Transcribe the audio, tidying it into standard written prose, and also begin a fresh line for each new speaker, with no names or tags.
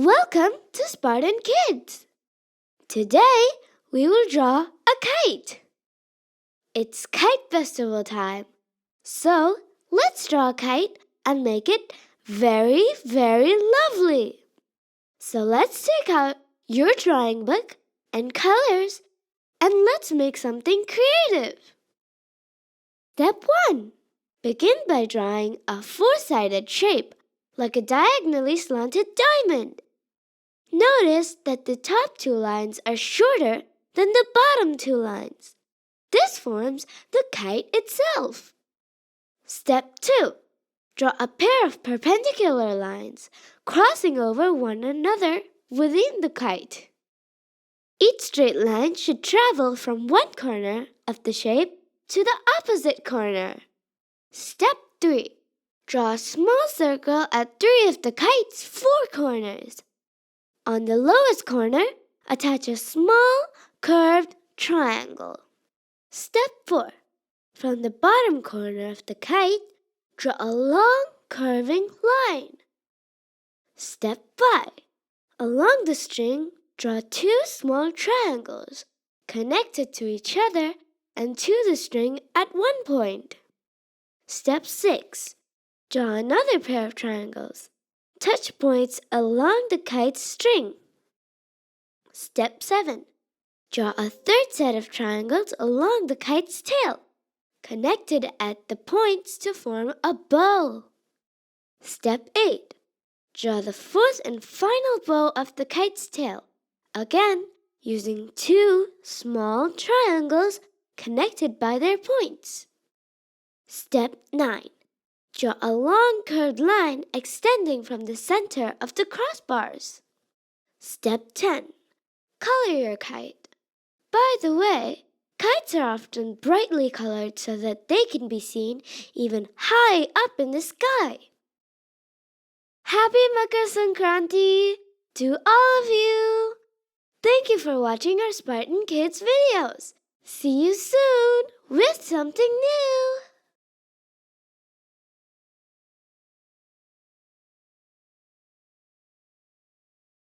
Welcome to Spartan Kids! Today we will draw a kite. It's Kite Festival time, so let's draw a kite and make it very, very lovely. So let's take out your drawing book and colors and let's make something creative. Step 1. Begin by drawing a four-sided shape like a diagonally slanted diamond. Notice that the top two lines are shorter than the bottom two lines. This forms the kite itself. Step 2. Draw a pair of perpendicular lines crossing over one another within the kite. Each straight line should travel from one corner of the shape to the opposite corner. Step 3. Draw a small circle at 3 of the kite's 4 corners. On the lowest corner, attach a small, curved triangle. Step 4. From the bottom corner of the kite, draw a long, curving line. Step 5. Along the string, draw 2 small triangles connected to each other and to the string at one point. Step 6. Draw another pair of triangles. Touch points along the kite's string. Step 7. Draw a third set of triangles along the kite's tail, connected at the points to form a bow. Step 8. Draw the fourth and final bow of the kite's tail, again using 2 small triangles connected by their points. Step 9. Draw a long curved line extending from the center of the crossbars. Step 10. Color your kite. By the way, kites are often brightly colored so that they can be seen even high up in the sky. Happy Makar Sankranti to all of you! Thank you for watching our Spartan Kids videos. See you soon with something new!